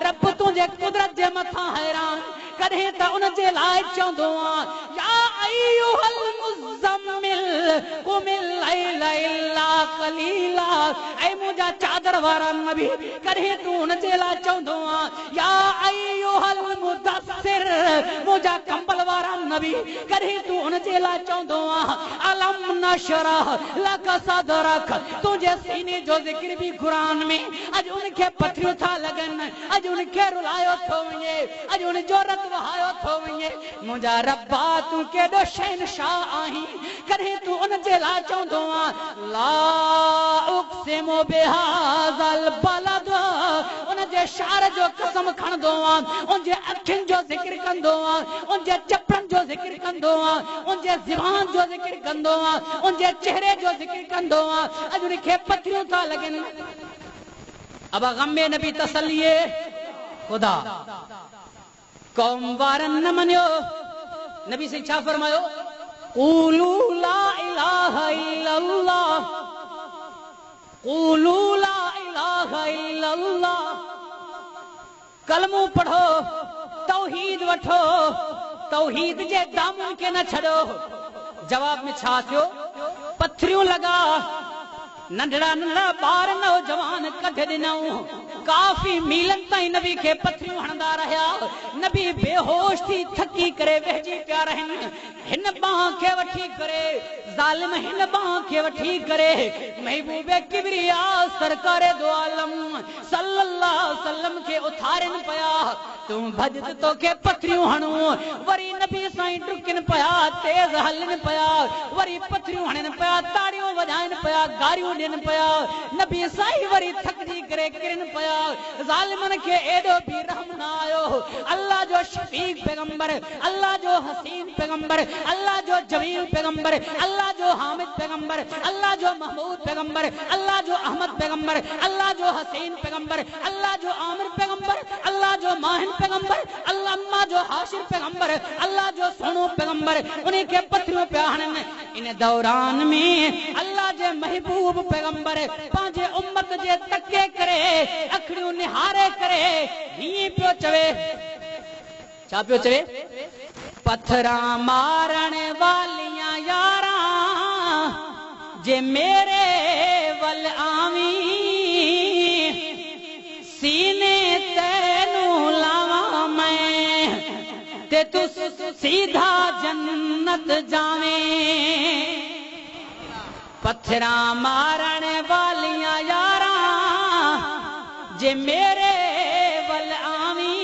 रब तुझे कुदरत जे मथा हैरान करें तो उन जे लाए चौंदो या अय्युहल मुज़म्मिल कुमिल लैला इल्ला कलीला ऐ मुझा चादर वारा नबी करें तू उन जे लाए चौंदो या अय्युहल मुदस्सिर मुझा कंबल वारा नबी करें तू उन जे लाए चौंदो अलम नशरह लक सदरक तुझे सीने जो जिक्र भी कुरान में अज उनके पथरियों था लगन अज उनके रुलायो थो वने अज उन जोरत वहायो थो वने मुझा रब्बा तू केडो शहनशाह आही करे तू उन जे ला चौंदो ला उक़सिमु बिहाज़ल बलद उन जे शहर जो कसम खणदो उन जे अखिन जो जिक्र कंदो उन जे चपरन जो जिक्र कंदो उन जे ज़ुबान जो जिक्र कंदो उन जे चेहरे जो जिक्र कंदो अज उनके पथरियों था लगन अब गम्मे नबी तसल्लिए खुदा कौम वारन न मनियो नबी से छा फरमायो क़ूलू ला इलाहा इल्लल्लाह क़ूलू ला इलाहा इल्लल्लाह कलमो पढ़ो तौहीद वठो तौहीद जे दामन के न छड़ो जवाब में छा थियो पथरियों लगा नंढड़ा नंढड़ा बार नौजवान कढ ॾिनऊं काफी मीलन ताईं नबी के पथरियों हणंदा रहिया नबी बेहोश थी थकी करे वेही पिया रहनि हिन बाह के वठी करे ज़ालिम हिन बाह के वठी करे महबूबे किबरिया सरकारे दो आलम सल्लल्लाहु अलैहि वसल्लम के उथारन पया तू भजत तो के पथरियों हणू वरी नबी साईं डुकन पया तेज हलन पया वरी पथरियों हणन पया ताड़ियों वजाइन पया गारियों ॾियन पया नबी साईं वरी थकजी करे किरन पया ज़ालिमन के एडो भी रहम न आयो अल्लाह जो शफीक पैगंबर अल्लाह जो हसीन पैगंबर अल्लाह जो जमील पैगंबर अल्लाह जो हामिद पैगंबर अल्लाह जो महमूद पैगंबर अल्लाह जो अहमद पैगंबर अल्लाह जो हसीन पैगंबर अल्लाह जो आमिर पैगंबर अल्लाह जो माहिन पैगंबर अल्लाह जो हाशिर पैगंबर अल्लाह जो सोनो पैगंबर उन्हीं के पथरियों पे हणन इन दौरान में अल्लाह जे महबूब पैगंबर पांजे उम्मत जे तके करे अखड़ियों निहारे करे ही पियो चवे छा पियो चवे पत्थरा मारण वालियां यारा जे मेरे वल आवी सीने तैनू लावा मैं ते तू सीधा जन्नत जावे पत्थरा मारण वालियां यारा जे मेरे वल आवी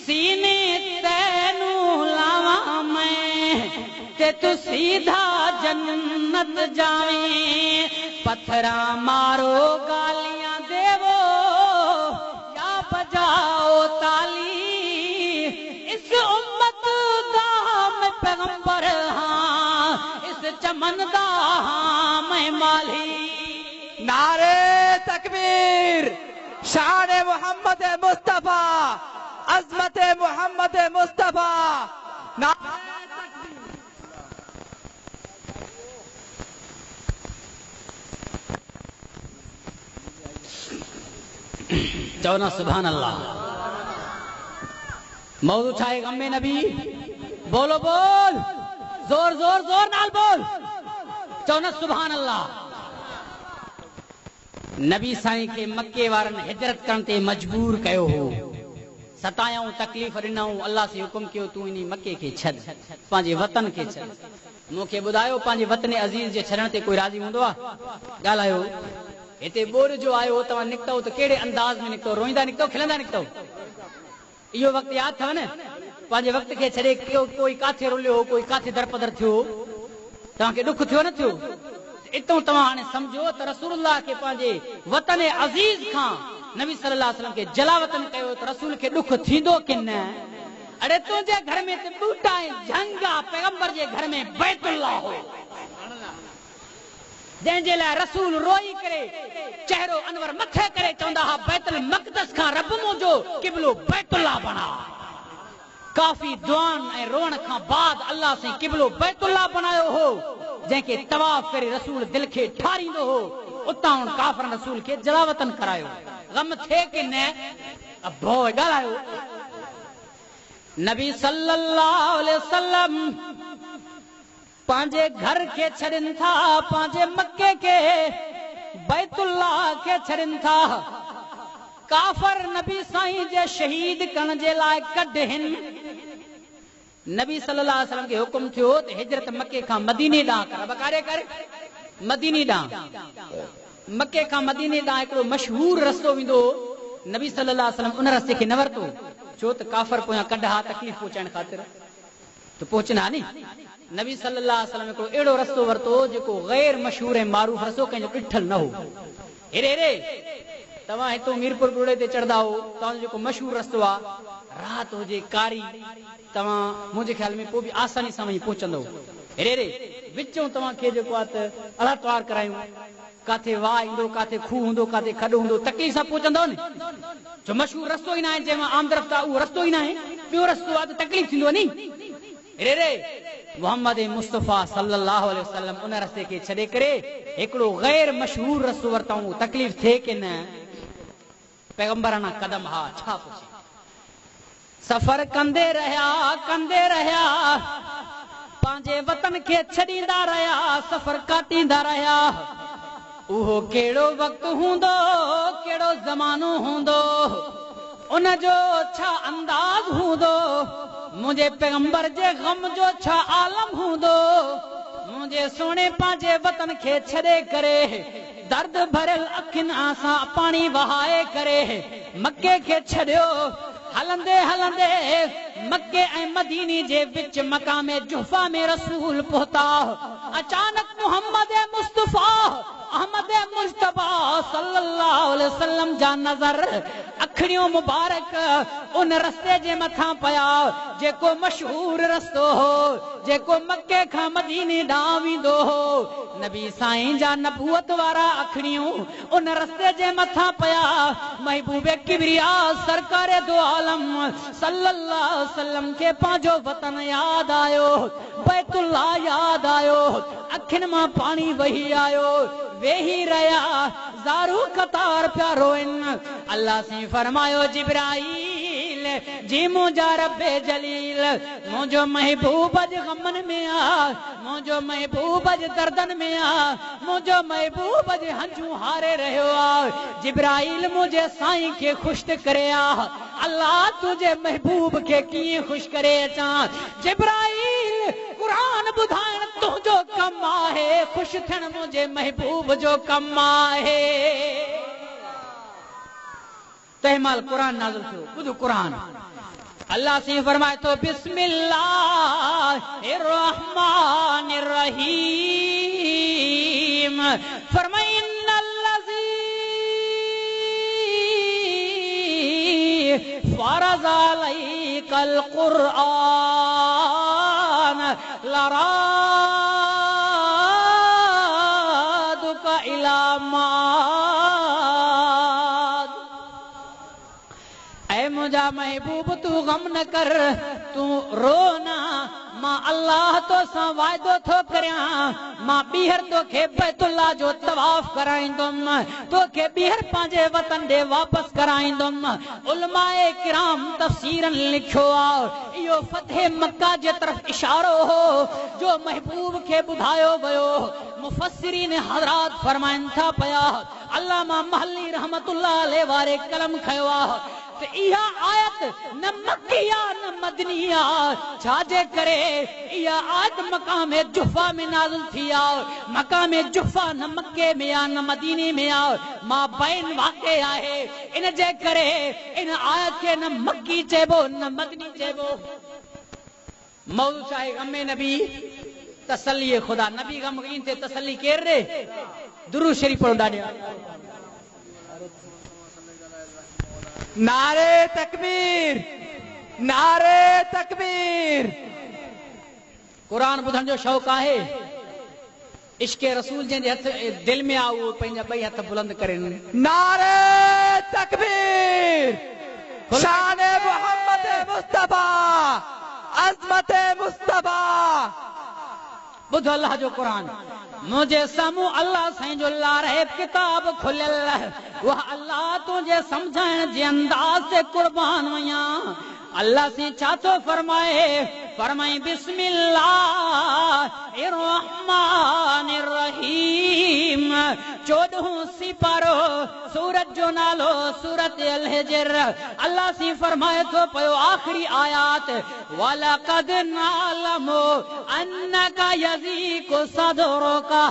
सीने तैनू लावा मैं ते तू सीधा जन्नत जावे पत्थरा मारो गालियां देवो या बजाओ ताली इस उम्मत दा मैं पैगंबर हाँ इस चमन दा हाँ मैं माली नारे तकबीर शान मोहम्मद मुस्तफा अज़मत मोहम्मद मुस्तफा चौना सुभान अल्लाह मौजू छाए गम्मे नबी बोलो बोल जोर जोर जोर नाल बोल चौना सुभान अल्लाह नबी साईं के मक्के वारन हिजरत करन ते मजबूर कयो हो सतायाऊं तकलीफ ॾिनऊं अल्लाह से हुकुम कियो तू इन मक्के के छॾ पंहिंजे वतन के छॾ मूंखे ॿुधायो पंहिंजे वतन अज़ीज़ जे छॾण ते कोई राज़ी हूंदो आहे ॻाल्हायो हिते बोर जो आयो तव्हां निकितो त कहिड़े अंदाज़ में निकितो रोईंदा निकितो खिलंदा निकितो इहो वक़्तु यादि अथव न पंहिंजे वक़्त खे छॾे कोई काथे रुलियो कोई काथे दरपदर थियो तव्हांखे ॾुख थियो न थियो इतो तव्हां हाणे सम्झो त रसूलुल्लाह के पंहिंजे वतन अज़ीज़ खां नबी सल्लल्लाहु अलैहि वसल्लम के जलावतन कयो त रसूल के ॾुख थींदो कि न अरे तुंहिंजे घर में त बूटा ऐं झंग आहे पैगंबर जे घर में बैतुल्लाह हो जंहिंजे लाइ रसूल रोई करे चेहरो अनवर मथे करे चवंदा हा बैतुल मक़दस खां रब मुंहिंजो क़िबलो बैतुल्लाह बणा काफ़ी दुआन ऐं रोअण खां बाद अल्लाह से क़िबलो बैतुल्लाह बनायो हो जंहिंखे तवाफ करे रसूल दिल खे ठारींदो हो उतां काफ़रन रसूल के जलावतन करायो गम थे कि न अब भो ॻाल्हायो नबी सल्लल्लाहु अलैहि वसल्लम पंहिंजे घर के छड़न था पंहिंजे मक्के के बैतुल्लाह के छड़न था काफर नबी साईं जे शहीद करण जे लाइ कढिन नबी सल्लल्लाहु अलैहि वसल्लम के हुकुम थियो त हिजरत मक्के खां मदीने ॾांहुं कर बकारे कर मदीने ॾांहुं मक्के खां मदीने ॾांहुं हिकिड़ो मशहूर रस्तो वेंदो नबी सल्लल्लाहु अलैहि वसल्लम उन रस्ते खे न वरितो छो त काफर पोयां कढा तकलीफ़ पहुचाइण ख़ातिर त पहुचना नी नबी सल्लल्लाहु अलैहि वसल्लम हिकिड़ो अहिड़ो रस्तो वरितो जेको गैर मशहूर ऐं मारूफ़ रस्तो कंहिंजो ॾिठल न हो हेरे हेरे तव्हां हितो मीरपुर ॻोड़े ते चढ़ंदा हो तव्हांजो जेको मशहूर रस्तो आहे राति हुजे कारी तव्हां मुंहिंजे ख़्याल में पोइ बि आसानी सां वञी पहुचंदो हेरे हेरे विचों तव्हांखे जेको आहे त अलातवार करायूं काथे वाह ईंदो काथे खूह हूंदो काथे खॾो हूंदो तकलीफ़ सां पहुचंदो न जो मशहूर रस्तो ई न आहे जंहिंमां आमदरफ़्त आहे उहो रस्तो ई न आहे ॿियो रस्तो आहे त तकलीफ़ थींदो नी हेरे रे मोहम्मद मुस्तफ़ा सल्लल्लाहु अलैहि वसल्लम उन रस्ते खे छॾे करे हिकिड़ो गैर मशहूर रस्तो वरितऊं तकलीफ़ थिए की न पैगंबराना कदम हा छा पुछे सफ़र कंदे रहिया पंहिंजे वतन खे छॾींदा रहिया सफ़र काटींदा रहिया उहो कहिड़ो वक़्तु हूंदो कहिड़ो ज़मानो हूंदो उन जो छा अंदाज़ हूंदो मुंहिंजे पैगंबर जे गम जो छा आलम हूंदो मुंहिंजे सोने पंहिंजे वतन खे छॾे करे दर्द भरियल अखियुनि सां पाणी वहाए करे मके खे छॾियो हलंदे हलंदे मक्के ऐं मदीने जे विच मकामे जुहफा में रसूल पहुता अचानक मोहम्मद मुस्तफ़ा अहमद मुस्तफ़ा सल्लल्लाहु अलैहि वसल्लम जा नज़र अखियूं मुबारक उन रस्ते जे मथां पया जेको मशहूर रस्तो हो जेको मक्के खां मदीने ॾांहुं वेंदो हो नबी साईं जा नबूवत वारा अखियूं उन रस्ते जे मथां पया महबूबे किबरिया सरकारे दो आलम सल्लल्लाहु अलैहि वसल्लम के पंहिंजो वतन याद आयो बैतुल्लाह याद आयो अखियुनि मां पाणी वही आयो वेही रहिया ज़ारू कतार पिया रोइन अल्लाह से फरमायो जिब्राईल जी मुंहिंजा रब्बे जलील मुंहिंजो महबूब अॼु गमन में आ मुंहिंजो महबूब अॼु दर्दन में आ मुंहिंजो महबूब अॼु हंजू हारे रहियो आ जिब्राईल मुंहिंजे साईं खे ख़ुशि करे आ अल्लाह तुंहिंजे महबूब खे कीअं ख़ुशि करे अचां जिब्राईल कुरान ॿुधाइण तुंहिंजो कमु आहे ख़ुशि थियण मुंहिंजे महबूब जो कमु आहे तंहिंमहिल क़ुरान नाज़िल थियो ॿुध क़ुरान अल्लाह से फरमाए तो बिस्मिल्लाहिर रहमानिर रहीम फरमाए इन्नल्लज़ी फरज़ अलैकल क़ुरआन लरादुका इला मुंहिंजा महबूब तू गम न कर तू रो ना मां अल्लाह तो सां वाइदो थो करियां मां ॿीहर तोखे बैतुल्लाह जो तवाफ़ कराईंदुमि तोखे ॿीहर पंहिंजे वतन ॾे वापसि कराईंदुमि उलमाए किराम तफ़सीरन लिखियो आहे इहो फ़तह मक्का जे तरफ़ इशारो हो जो महबूब खे ॿुधायो वियो मुफ़स्सिरीन हज़रात फरमाइनि था पिया अल्लामा महल्ली रहमतुल्लाह अलैहि वारे कलम खयो आहे त इहा आयत न मक्किया न मदनिया छाजे करे इहा आयत मकाम जुहफा में नाज़िल थी आहे मकाम जुहफा न मक्के में आहे न मदीने में आहे मां बैन वाक़े आहे इन जे करे इन आयत खे न मक्की चइबो न मदनी चइबो मौजू चाहे गमे नबी तसल्ली खुदा नबी गम इन ते तसल्ली केर रे दुरूद शरीफ पढ़ो ॾाढे नारे तकबीर नारे तकबीर कुरान ॿुधण जो शौक़ आहे इश्क़ रसूल जंहिंजे हथ दिल में आहे उहो पंहिंजा ॿई हथ बुलंद करे नारे तकबीर शान मोहम्मद मुस्तफा अज़मत मुस्तफा ॿुध अल्लाह जो कुरान मुझे सामू अल्लाह साईं जो लारे किताब खुलियल वह अल्लाह तुझे समझाइण जे अंदाज से कुर्बान वया अल्लाह से छातो फरमाई बिस्मिल्लाहिर्रहमानिर्रहीम 14 सिपारो सूरत जो नालो सूरत अल हिजर अल्लाह से फरमाए तो पयो आखिरी आयत वलक़द नालमु अन्नका यज़ीकु सदरुका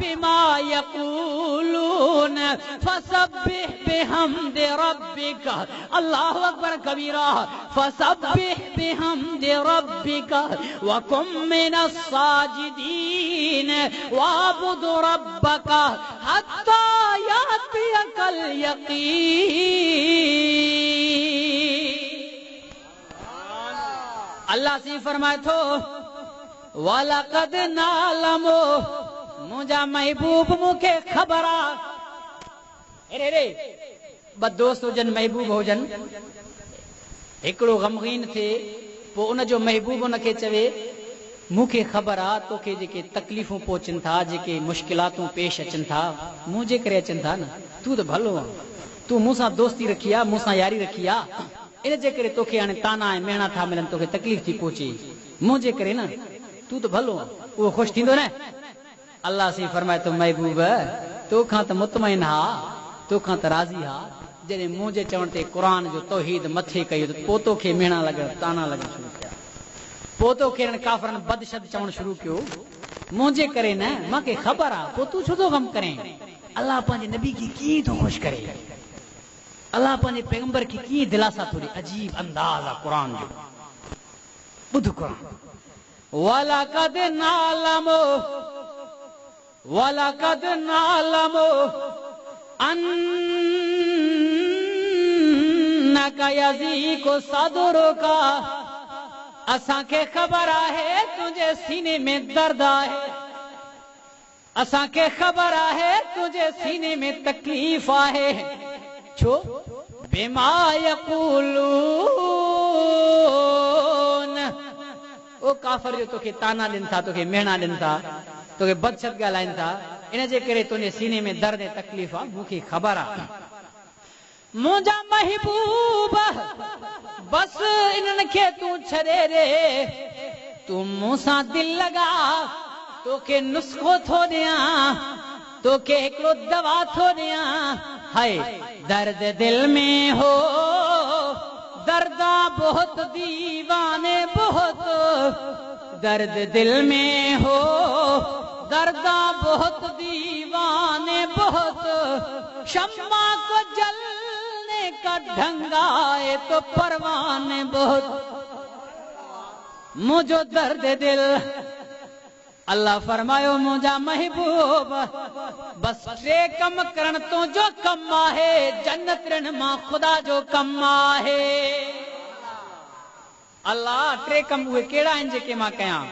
बिमा यक़ूलून फसब्बिह बिहम्दि रब्बिका अल्लाहु अकबर कबीरा फसब्बिह बिहम्दि रब्बिका वकुम मिनस साजिदीन वाबुद रब्बका हत्ता यातियकल यकीन अल्लाह से फरमाए थो वलक़द नालमु मुझा महबूब मुखे खबर आ रे ब दोस्त हुजन महबूब हुजन हिकिड़ो गमगीन थे पो उन जो महबूब उनखे चवे मूंखे ख़बर आ तोखे जेके तकलीफ़ूं पहुचनि था जेके मुश्किलातूं पेश अचनि था मुंहिंजे करे अचनि था न तूं त भलो आहे तूं मूंसां दोस्ती रखी आहे मूंसां यारी रखी आहे इन जे करे तोखे हाणे ताना ऐं मेणा था मिलनि तोखे तकलीफ़ थी पहुचे मुंहिंजे करे न तूं त भलो आहे उहो ख़ुशि थींदो न अल्लाह से फरमाए तो महबूब तोखां त मुतमइन हा तोखां त राज़ी हा जॾहिं मुंहिंजे चवण ते क़ुर जो तौहीद मथे कयो त पोइ तोखे मेणा लॻण ताना लॻण शुरू कया पोइ तोखे काफ़रनि बदशद चवणु शुरू कयो मुंहिंजे करे न मूंखे ख़बर आहे पोइ तूं छो थो ग़म करें अल्लाह पंहिंजे नबी खे कीअं थो ख़ुशि करे अल्लाह पंहिंजे पैगंबर खे कीअं दिलासा थो ॾे अजीब अंदाज़ आहे क़ुर जो ॿुध क़ुर वलक़द नालमु अन्नका यज़ीकु सदरुका असांखे ख़बर आहे तुंहिंजे सीने में दर्द आहे असांखे ख़बर आहे तुंहिंजे सीने में तकलीफ़ आहे छो बिमा यक़ूलून ओ काफ़र जो तोखे ताना ॾियनि था तोखे मेणा ॾियनि था तोखे बदशत ॻाल्हाइनि था इन जे करे तुंहिंजे सीने में दर्द ऐं तकलीफ़ आहे मूंखे ख़बर आहे मुंहिंजा महबूब बस इन्हनि खे तूं छॾे रे तूं मूंसां दिलि लॻा तोखे नुस्ख़ो थो ॾियां तोखे हिकिड़ो दवा थो ॾियां हाय दर्द दिल में हो दर्दा बहुत दीवाने बहुत दर्द दिल में हो दर्दा बहुत दीवाने बहुत शम्मा को जलने का ढंगा है तो परवाने बहुत मुझो दर्द दिल अल्लाह फरमायो मुझा महबूब बस टे कम करण तो जो कम आहे जन्नत रण मां खुदा जो कम आहे अल्लाह टे कम उहे कहिड़ा आहिनि जेके मां कयां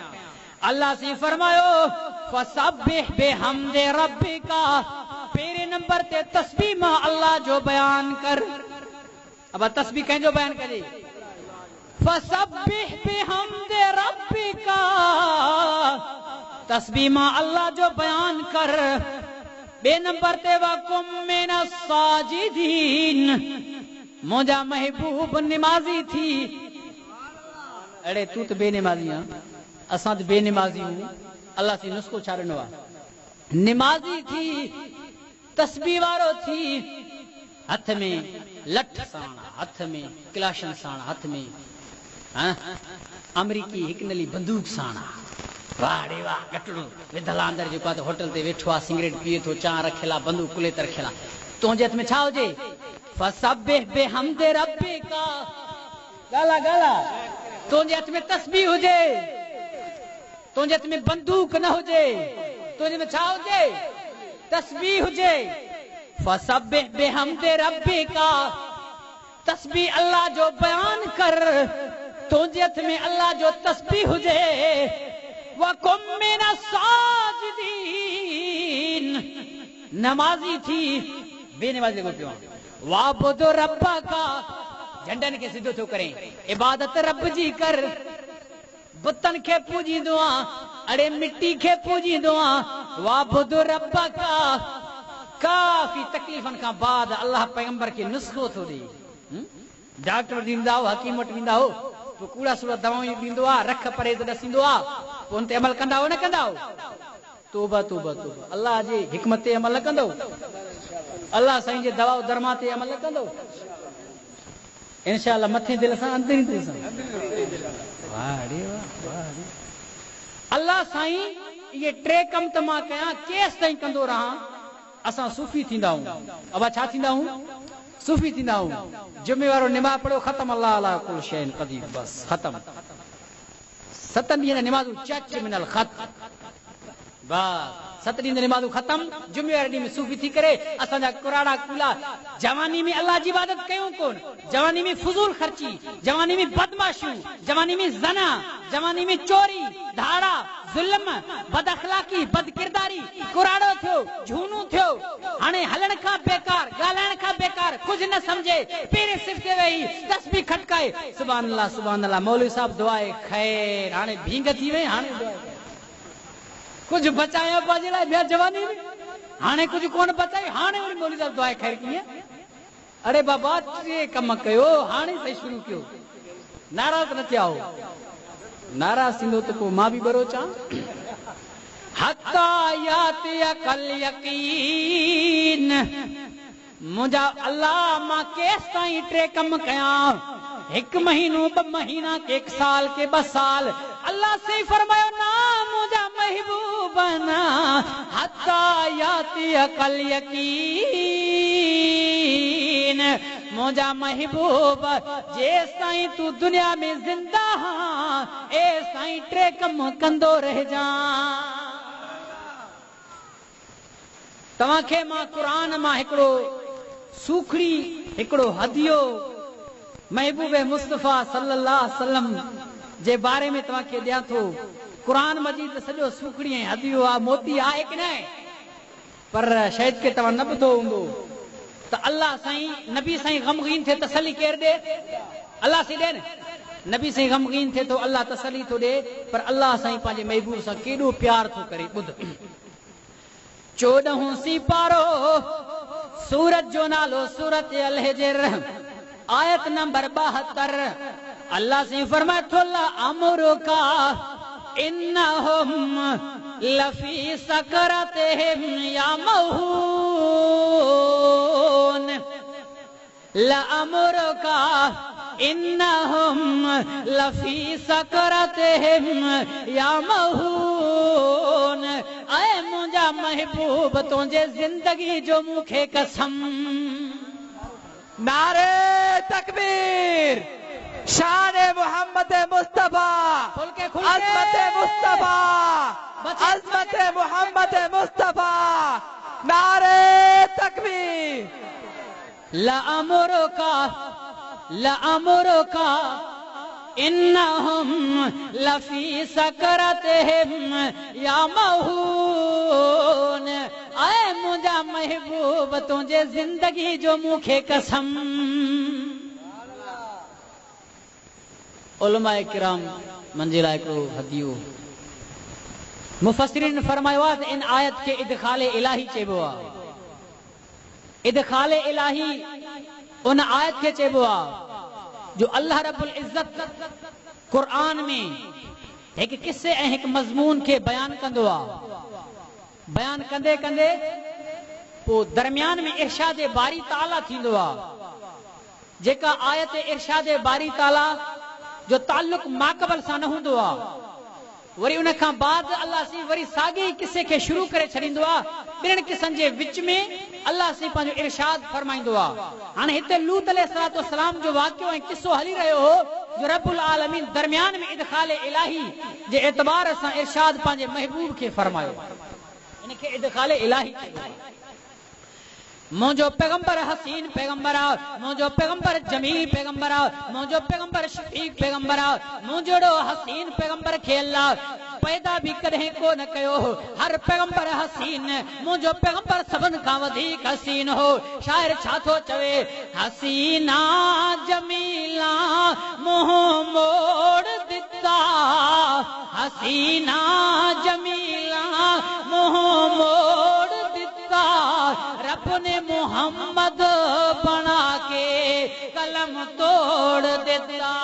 अल्लाह से फरमायो फसब्बिह बिहम्दि रब्बिका पहिरें नंबर ते तस्बीह मां अल्लाह जो बयान कर अब तस्बीह कंहिंजो बयान करे फसब्बिह बिहम्दि रब्बिका तस्बीह मां अल्लाह जो बयान कर बे नंबर ते वकुम मिनस साजिदीन मुंहिंजा महबूब निमाज़ी थी अड़े तू तो बेनिमाज़ी है असां तो बेनिमाज़ी हूं अल्लाह से नुस्खो छा ॾिनो आहे निमाज़ी थी तस्बीह वारो थी हथ में लठ साण हथ में क्लाशन साण हथ में अमरीकी हिकनली बंदूक साण वाह रे वाह गटड़ो विधला अंदर जेको आहे होटल ते वेठो आहे सिगरेट पीए थो चाह रखियला बंदूक कुले त रखियला तुंहिंजे हथ में छा हुजे फसब्बिह बिहम्दि रब्बिका गाला गाला तुंहिंजे हथ में तस्बीह हुजे तुंहिंजे हथ में बंदूक न हुजे तुंहिंजे में छा हुजे तस्बीह हुजे फसब्बिह बिहम्दि रब्बिका तस्बीह अल्लाह जो बयान कर तुंहिंजे हथ में अल्लाह जो तस्बीह हुजे वकुम मिनस साजिदीन नमाज़ी थी बेनमाज़ी को पियो वाबुद रब्बका झंडन के सिधो थो करें इबादत रब जी कर बुतन के पूजींदो आ अड़े मिट्टी के पूजींदो आ वाबुद रब्बका काफ़ी तकलीफ़न खां बाद अल्लाह पैगंबर के नुस्ख़ो थो ॾे। डॉक्टर ॾींदा हो, हकीम वटि वेंदा हो, पोइ कूड़ा सूड़ा दवाऊं ॾींदो आहे, रख परहेज़ ॾसींदो आहे, पोइ उन ते अमल कंदा हो न कंदा हो? तौबा तौबा तौबा, अल्लाह जे हिकमत ते अमल न कंदो, अल्लाह साईं जे दवा दरमा ते अमल न कंदो, इंशाअल्लाह मथे दिल सां अंदरि दिल सां। अल्लाह साईं ये टे कम त मां कयां, केस ताईं कंदो रहां असां सूफ़ी थींदा आहियूं। अब छा थींदा आहियूं? सूफ़ी थींदा आहियूं। जुमे वारो निमाज़ पढ़ो, ख़त्म, अल्लाह अला कुल शैइन क़दीर, बस ख़त्म। 7 ॾींहं निमाज़ूं चच मिनल ख़त, बस 7 ॾींहं निमाज़ूं ख़त्म। जुमे वारे ॾींहं में सूफ़ी थी करे असांजा कुराड़ा कूला, जवानी में अल्लाह जी इबादत कयूं कोन, जवानी में फुज़ूल ख़र्ची, जवानी में बदमाशियूं, जवानी में ज़ना, जवानी में चोरी, धाड़ा, ज़ुल्म, बद अखलाकी, बद किरदारी, कुराड़ो थियो, झूनू थियो, हाणे हलण खां बेकार, ॻाल्हाइण खां बेकार, कुझु न सम्झे, पहिरें सिफ़ ते वेही तस्बीह खटकाए, सुभान अल्लाह, मौलवी साहब दुआए ख़ैर, हाणे भींग थी वई, हाणे कुछ बचाया बाजे लाइ ॿिया जवानी में, हाणे कुछ कोन बचाई, हाणे वरी मौलवी साहब दुआ ख़ैर कीअं? अरे बाबा टे कम कयो, हाणे सही शुरू कयो, नाराज़ न थिया हो, नाराज़ थींदो त पोइ मां बि बरो चा। हत्ता याति अकल यकीन, मुंहिंजा अल्लाह मां केस ताईं टे कम कयां, 1 महीनो 2 महीना के 1 साल के 2 साल, अल्लाह से फरमायो ना मुझा महबूब ना, हत्ता याति अकल यकीन, मुझा महबूब जेस ताईं तू दुनिया में जिंदा हाँ, एस ताईं टे कम कंदो रह जा। तव्हांखे मां क़ुरान मां हिकिड़ो सूखड़ी, हिकिड़ो हदियो महबूब मुस्तफ़ा सल्लल्लाहु अलैहि वसल्लम जे बारे में तव्हांखे ॾियां थो। क़ुरान मजीद सॼो सूखड़ी ऐं हदियो आहे, मोती आहे की न, पर शायदि के तव्हां न ॿुधो हूंदो त अल्लाह साईं, नबी साईं ग़मगीन थिए तसली केरु ॾे? अल्लाह साईं ॾे न। नबी साईं ग़मगीन थिए थो, अल्लाह तसली थो ॾे, पर अल्लाह साईं पंहिंजे महबूब सां केॾो प्यार थो करे। ॿुध, 14 सिपारो सूरत जो नालो सूरत अल हिजर, आयत नंबर 72, अल्लाह से फरमाए थो ला अमरुका इन्नहुम लफी सकरतिहिम यामहून, ला अमरुका इन्नहुम लफी सकरतिहिम यामहून, ऐ मुंहिंजा महबूब तुंहिंजे ज़िंदगी जो मूंखे कसम। नारे तकबीर, शान मोहम्मद मुस्तफा, अज़मत मुस्तफा, अज़मत मोहम्मद मुस्तफा, नारे तकबीर। ला अमरुका इन्नहुम लफी सकरतिहिम यामहून, ऐ मुंहिंजा महबूब तुंहिंजे ज़िंदगी जो मूंखे कसम। उलमाए किराम मंजिला हिकिड़ो हदियो, मुफस्सिरीन फरमायो आहे त इन आयत खे इदखाले इलाही चइबो आहे। इदखाले इलाही उन आयत खे चइबो आहे जो अल्लाह रब्बुल इज़्ज़त क़ुरान में हिकु किस्से ऐं हिकु मज़मून खे बयान कंदो आहे। बयान कंदे कंदे पोइ दरमियान में इरशाद बारी ताला थींदो आहे। जेका आयत इरशाद बारी ताला जो ताल्लुक माक़बल सां न हूंदो आहे, वरी उन खां बाद अल्लाह सी वरी साॻे किस्से खे शुरू करे छॾींदो आहे। ॿिनि किस्सनि जे विच में अल्लाह सी पंहिंजो इरशाद फरमाईंदो आहे। हाणे हिते लूत अलैहिस्सलाम जो वाक़ियो ऐं किस्सो हली रहियो हो जो रब्बुल आलमीन दरमियान में इदखाले इलाही जे एतबार सां इरशाद पंहिंजे महबूब खे फरमायो। इनखे इदखाले इलाही चइबो आहे। मुंहिंजो पैगंबर हसीन पैगंबर आहे, मुंहिंजो पैगंबर जमील पैगंबर आहे, मुंहिंजो पैगंबर शफीक पैगंबर आहे। मुंहिंजो हसीन पैगंबर खे अल्लाह पैदा भी कॾहिं कोन कयो। हर पैगंबर हसीन, मुंहिंजो पैगंबर सभिनि खां वधीक हसीन हो। शाइर छा थो चवे, हसीना जमीला मुंहुं मोड़ दिता, हसीना जमीला मुंहुं कलम तोड़ देता।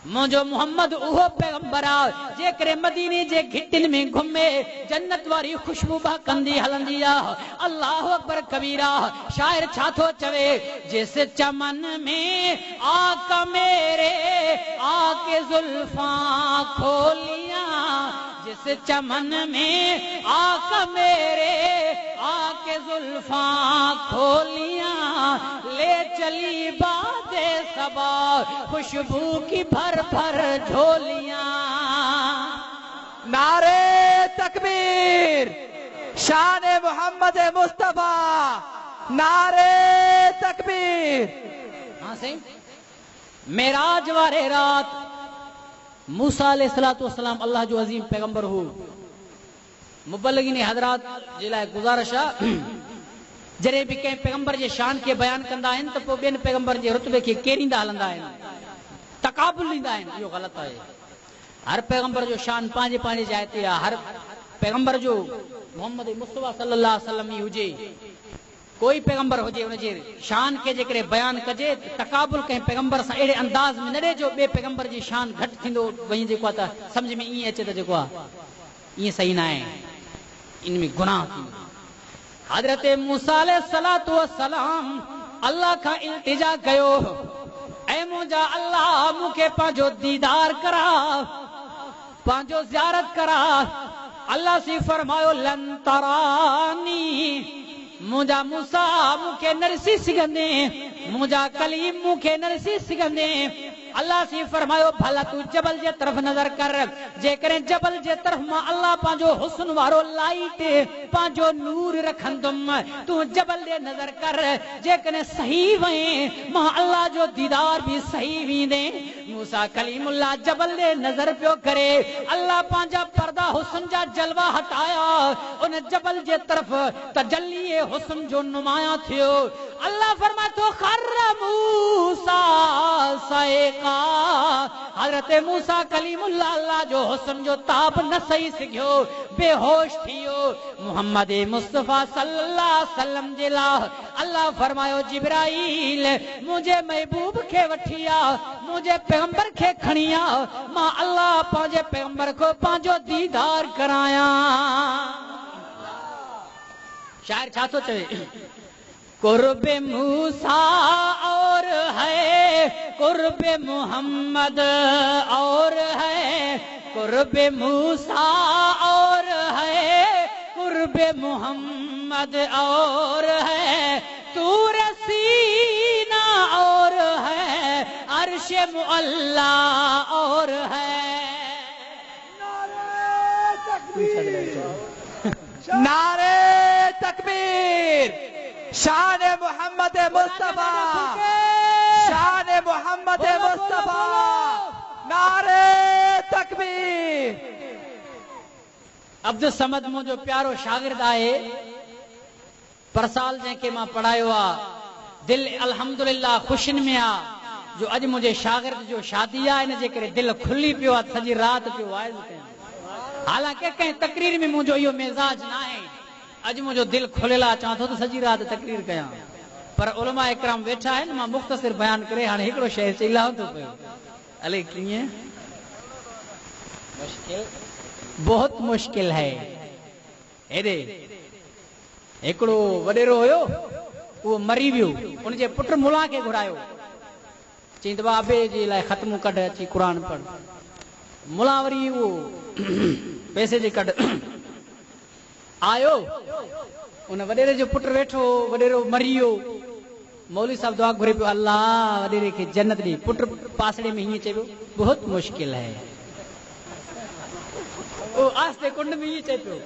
मुझो मोहम्मद उहो पैगंबर आ जेकरे मदीने जे घिटिन में घुमे जन्नत वारी खुशबू बहकंदी हलंदी आ। अल्लाह अकबर कबीरा। शायर छा थो चवे, जिस चमन में आका मेरे आके जुल्फा खोलियां, जिस चमन में आका मेरे आके जुल्फा खोलियां, ले चली बादे सबा खुशबू की भर भर झोलियां। नारे तकबीर, शान मोहम्मद मुस्तफा, नारे तकबीर। हाँ सही। मेराज वारे रात मूसा अलैहिस्सलातु वस्सलाम अल्लाह जो अजीम पैगंबर हो, मुबल्लिगीन हज़रात जे लाइ गुज़ारिश आहे, जॾहिं बि कंहिं पैगंबर जे शान खे बयान कंदा आहिनि त पोइ ॿियनि पैगंबर जे रुतबे खे केरींदा हलंदा आहिनि, तकाबुल ॾींदा आहिनि। इहो ग़लति आहे। हर पैगंबर जो शान पंहिंजे पंहिंजे जाइ ते आहे। हर पैगंबर जो मोहम्मद मुस्तफा सल्लल्लाहु अलैहि वसल्लम ई हुजे, कोई पैगंबर हुजे, उनजे शान खे जेकॾहिं बयान कजे, तकाबुल कंहिं पैगंबर सां अहिड़े अंदाज़ में न ॾिजो ॿिए पैगंबर जी शान घटि थींदो वञे, जेको आहे त सम्झ में ईअं अचे त जेको आहे ईअं सही न आहे, इन में गुनाह थींदो। हज़रत मूसा अलैहिस्सलातु वस्सलाम अल्लाह खां इल्तिजा कयो, ऐ मुंहिंजा अल्लाह मूंखे पंहिंजो दीदार करा, पंहिंजो ज़ियारत करा। अल्लाह सी फरमायो लन तरानी, मुंहिंजा मूसा मूंखे न ॾिसी सघंदे, मुंहिंजा कलीम मूंखे न ॾिसी सघंदे। अल्लाह सी फरमायो भला तू जबल जे तरफ़ नज़र कर, जेकॾहिं जबल जे तरफ़ मां अल्लाह पंहिंजो हुस्न वारो लाइट पंहिंजो नूर रखंदुमि, तू जबल ॾे नज़र कर, जेकॾहिं सही वए मां अल्लाह जो दीदार बि सही वींदे। मूसा कलीमुल्लाह जबल ॾे नज़र पियो करे, अल्लाह पंहिंजा पर्दा हुस्न जा जलवा हटाया, उन जबल जे तरफ़ तजल्ली हुस्न जो नुमाया थियो। अल्लाह फरमाए थो खर्र मूसा साइक़ा, हज़रत मूसा कलीमुल्लाह अल्लाह जो हुस्न जो ताप न सही सघियो, बेहोश थियो। मोहम्मद मुस्तफा सल्लल्लाहु अलैहि वसल्लम जे लाइ अल्लाह फरमायो जिब्राईल मुंहिंजे महबूब खे वठी आ, मुंहिंजे पैगंबर खे खणी आ, मां अल्लाह पंहिंजे पैगंबर को पंहिंजो दीदार करायां। शायर छा थो चवे, कुर्बे मूसा और है कुर्बे मोहम्मद और है, कुर्बे मूसा और है कुर्बे मोहम्मद और है, तूर सीना और है अर्शे मुअल्ला और है। नारे तकबीर, शान मोहम्मद मुस्तफा, शान मोहम्मद मुस्तफा, नारे तकबीर। अब्दुल समद मुंहिंजो प्यारो शागिर्द आहे, पर साल जंहिंखे मां पढ़ायो आहे, दिलि अल्हम्दुलिल्लाह ख़ुशियुनि में आहे जो अॼु मुंहिंजे शागिर्द जो शादी आहे, इन जे करे दिलि खुली पियो आहे, सॼी राति पियो वाइज़ कयां। हालांकि कंहिं तकरीर में मुंहिंजो इहो मिज़ाज न आहे, अॼु मुंहिंजो दिलि खुलियल आहे, चवां थो त सॼी राति तकरीर कयां, पर उलमा इकराम वेठा आहिनि, मां मुख़्तसिर बयान करे हाणे हिकिड़ो शइ चई लाहो थो पियो। अले कीअं मुश्किल, बहुत मुश्किल है। हेॾे हिकिड़ो वॾेरो हुयो, उहो मरी वियो, उनजे पुट मुला खे घुरायो, चई त बाबे जे लाइ ख़त्मो कढ, अची क़ुर पढ़। मुला वरी उहो पैसे जे कढ आयो, उन वॾेरे जो पुट वेठो, वॾेरो मरी वियो, मौलवी साहब दुआ घुरे पियो, अल्लाह वॾेरे खे जन्नत ॾे। पुट पासड़े में हीअं चइबो बहुत मुश्किल है, ओ आस्ते कुंड में हीअं चए पियो।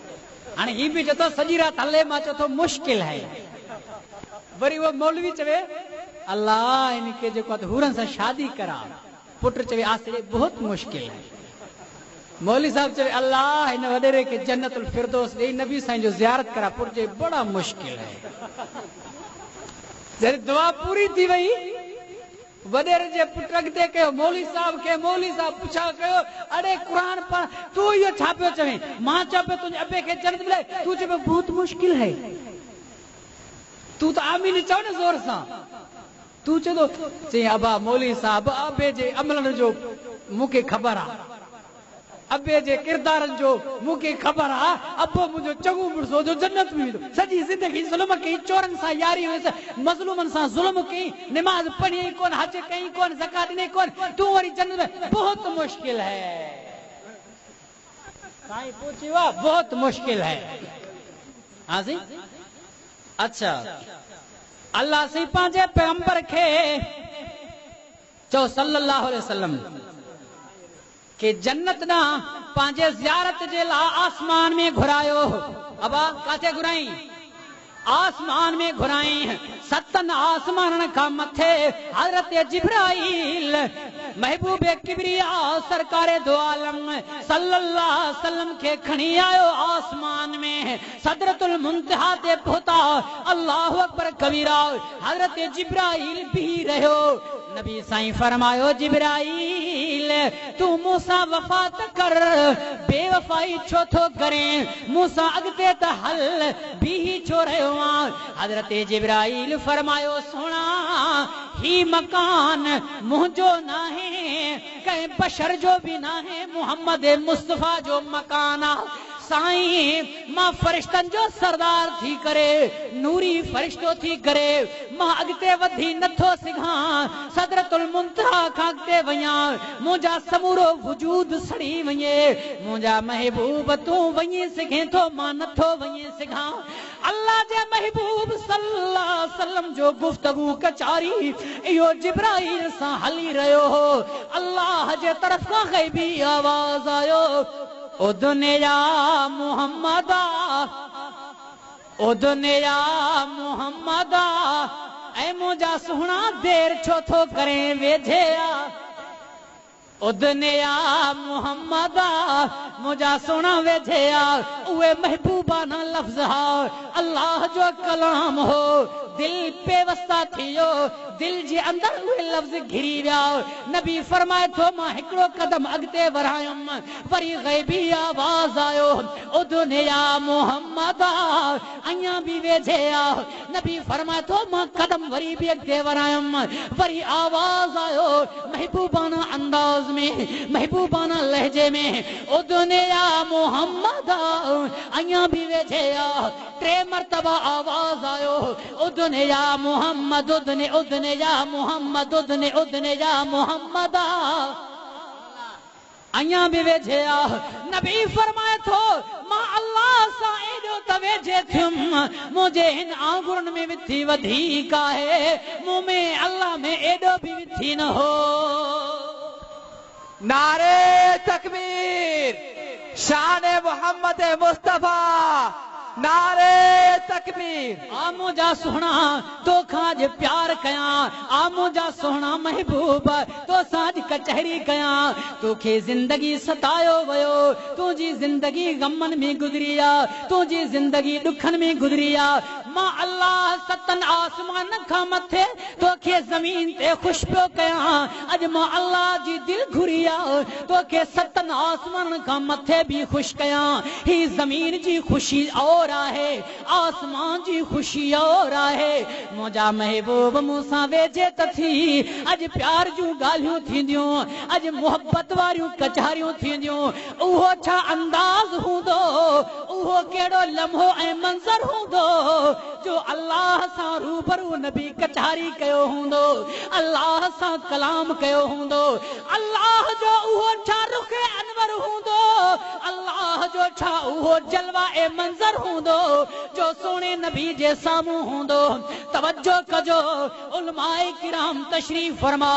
हाणे हीअ बि चए थो सॼी राति हले, मां चओ थो मुश्किल है। वरी उहो मौलवी चवे अल्लाह इनखे जेको आहे हूरनि सां शादी करा, पुट चवे आस्ते बहुत मुश्किल है। मौलवी साहब चवे अल्लाह इन वॾेरे खे जन्नतुल फिरदौस ॾेई, नबी साईं जो ज़ियारत करा, पुट चवे बड़ा मुश्किल है। जॾहिं दुआ पूरी थी वई, वॾेरे जे पुट अॻिते कयो मौलवी साहब खे, मौलवी साहब पुछा कयो, अड़े क़ुर पढ़, तूं इहो छा पियो चवे? मां चयो पियो तुंहिंजे अबे खे जन्नत मिले, तूं चवे बहुत मुश्किल है। तू तो आमीन चओ न ज़ोर सां तू चओ थो चई अबा मौली साहब अबे जे अमलनि जो मूंखे ख़बर आहे अबे जे किरदारनि जो मूंखे ख़बर आहे अबो मुंहिंजो चङो मुड़सो जो जन्नत में वेंदो सॼी ज़िंदगी ज़ुल्म कई चोरनि सां यारी हुयसि मज़लूमनि सां ज़ुल्म कई निमाज़ पढ़ी कोन हज कई कोन ज़कात ॾिनी कोन तूं वरी जन्नत में बहुत मुश्किल है साईं पूछी हुआ बहुत मुश्किल है हाँ जी अच्छा अल्लाह से पंहिंजे पैगंबर खे चओ सल्लल्लाहु अलैहि वसल्लम के जन्नत ना पंहिंजे ज़ियारत जे लाइ आसमान में घुरायो अबा काथे घुराई आसमान में घुराई सतन आसमान का मथे हजरत जिब्राइल महबूब किबरिया सरकारे दो आलम सल्लल्लाहु अलैहि वसल्लम के खणी आयो आसमान में सदरतुल मुंतहा ते पहुता अल्लाहु अकबर कबीरा हजरत जिब्राइल भी रहो नबी साईं फरमायो जिब्राइल तू मूसा वफा त कर बेवफाई छो थो करे मूसा अगते त हल भी छो रहियो हजरत जिब्राइल फरमायो सोना ही मकान मुझो ना है कहीं बशर जो भी ना है मोहम्मद मुस्तफा जो मकान साईं मां फरिश्तन जो सरदार थी करे नूरी फरिश्तो थी करे मां अगते वधी नथो सिघां सदरतुल मुंतहा खां अगते वञा मुंहिंजा समूरो वजूद सड़ी वञे मुंहिंजा महबूब तूं वञी सघे थो मां नथो वञी सघां अल्लाह जे महबूब सल्लल्लाहु अलैहि वसल्लम जो गुफ्तगू कचारी इहो जिब्राइल सां हली रहियो हो अल्लाह जे तरफ खां ग़ैबी आवाज आयो ओ दुनिया मुहम्मदा ओ दुनिया मुहम्मदा ऐ मुंहिंजा सुहिणा देर छो थो करे वेझे आ ओ दुनिया मुहम्मदा मुंहिंजा सुहिणा वेझे आ उहे महबूबाना लफ़्ज़ हा अल्लाह जो कलाम हो दिल पेवस्ता थियो दिल जे अंदर उहे लफ़्ज़ घिरी विया नबी फरमाए थो मां हिकिड़ो कदम अॻिते वधायुमि वरी ग़ैबी आवाज़ आयो ओ दुनिया मुहम्मदा अञा बि वेझे आ नबी फरमाए थो मां कदम वरी बि अॻिते वधायुमि वरी आवाज़ आयो महबूबाना अंदाज़ में महबूबाना लहजे में ओ दुनिया मुहम्मदा अञा बि वेझे आ टे मरतबा आवाज़ आयो ओ दुनिया मुहम्मद उदने उदने या मोहम्मद उदने उदने या मोहम्मदा अञा बि वेझे आ नबी फरमाए थो मां अल्लाह सां एॾो त वेझे थियुमि मुंहिंजे हिन आंगुरनि में विथी वधीक आहे मूं में अल्लाह में एॾो बि विथी न हो नारे तकबीर शान मोहम्मद मुस्तफा नारे तकबीर आमो जा सोहना तो खाज प्यार कया आमो जा सोहना महबूब तो साज कचहरी कया तोखे जिंदगी सतायो वयो तुझी जिंदगी गमन में गुजरिया तुझी जिंदगी दुखन में गुजरिया मां अल्लाह सतन आसमान का मथे तोखे जमीन ते खुश पियो कया अज मां अल्लाह जी दिल घुरिया तोखे सतन आसमान का मथे भी खुश कया ही जमीन जी खुशी और है आसमान जी खुशी और है मुझा महबूब मूसा वेझे त थी अज प्यार जूं गालियूं थींदियूं अज मोहब्बत वारियूं कचहरियूं थींदियूं उहो छा अंदाज हूंदो उहो केड़ो लम्हो ऐं मंज़र हूंदो जो अल्लाह सां रूबरू नबी कचहरी कयो हूंदो अल्लाह सां कलाम कयो हूंदो अल्लाह जो उहो छा रुख अनवर हूंदो अल्लाह जो छा उहो जलवा ऐं मंज़र हूंदो जो सोने नबी जे सामूं हूंदो तवज्जो कजो उलमाए किराम तशरीफ फरमा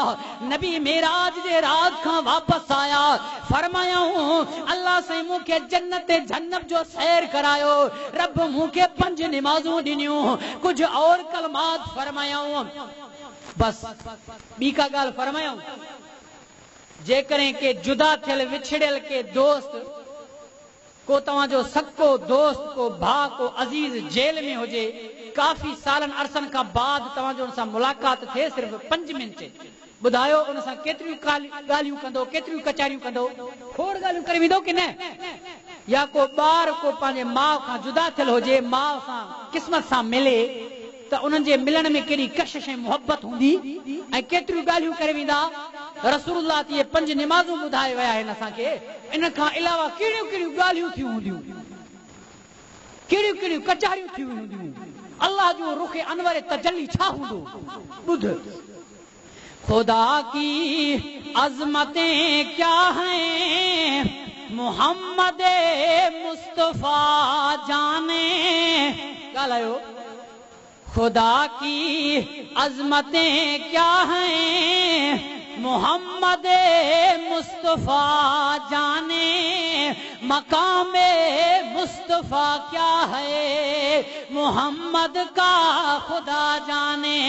नबी मेराज जे राज खां वापस आया फरमायूं अल्लाह से मूंखे जन्नत जन्नत जो सैर करायो रब मूंखे 5 नमाज़ूं ॾिनियूं कुछ और कलमात फरमायूं बस ॿी का ॻाल्हि फरमायूं जेकॾहिं के जुदा थियल विछड़ियल के दोस्त को तव्हांजो सक्को दोस्त को भाउ को अजीज जेल में हुजे काफ़ी सालन अरसन खां बाद तव्हांजो उन सां मुलाक़ात थिए सिर्फ़ 5 मिंट ॿुधायो उन सां केतिरियूं ॻाल्हियूं कंदो केतिरियूं कचारियूं कंदो खोड़ ॻाल्हियूं करे वेंदो की न या को ॿार को पंहिंजे माउ खां जुदा थियल हुजे माउ सां क़िस्मत सां मिले त उन्हनि जे मिलण में केॾी कशिश ऐं मुहबत हूंदी ऐं केतिरियूं ॻाल्हियूं करे वेंदा। रसूलुल्लाह इहे 5 निमाज़ूं ॿुधाए विया आहिनि असांखे। इन खां अलावा कहिड़ियूं कहिड़ियूं ॻाल्हियूं थियूं हूंदियूं, कहिड़ियूं कहिड़ियूं कचारियूं थियूं हूंदियूं। अल्लाह जो रुख अनवर तजल्ली छा हूंदो ॿुध। खुदा की अज़मतें क्या हैं मोहम्मद मुस्तफा जाने। ॻाल्हायो। खुदा की अज़मतें क्या हैं मोहम्मद मुस्तफा जाने। मकामे मुस्तफा क्या है मोहम्मद का खुदा जाने।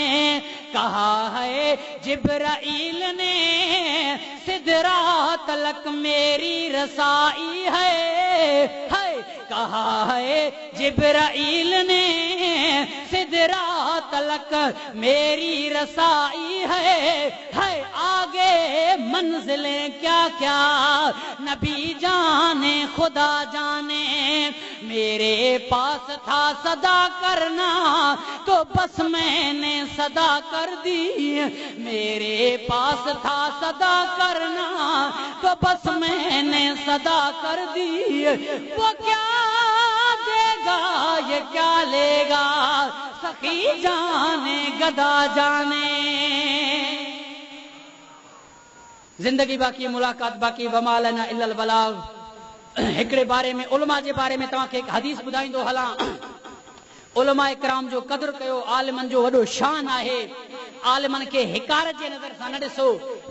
कहा है जिब्राइल ने सिदरा तलक मेरी रसाई है। कहा है जिब्राइल ने सिदरा तलक मेरी रसाई है। आगे मंजिलें क्या क्या नबी जाने खुदा जाने। मेरे पास था सदा करना तो बस मैंने सदा कर दी। मेरे पास था सदा करना तो बस मैंने सदा कर दी। वो क्या देगा ये क्या लेगा सखी जाने गदा जाने। जिंदगी बाकी मुलाकात बाकी वमा लना इल्लल बलाग। हिकिड़े बारे में उलमा जे बारे में तव्हांखे हिकु हदीस ॿुधाईंदो हलां। उलमा इकराम जो क़दुरु कयो। आलिमनि जो वॾो शान आहे। आलिमनि खे हिकारत जे नज़र सां न ॾिसो।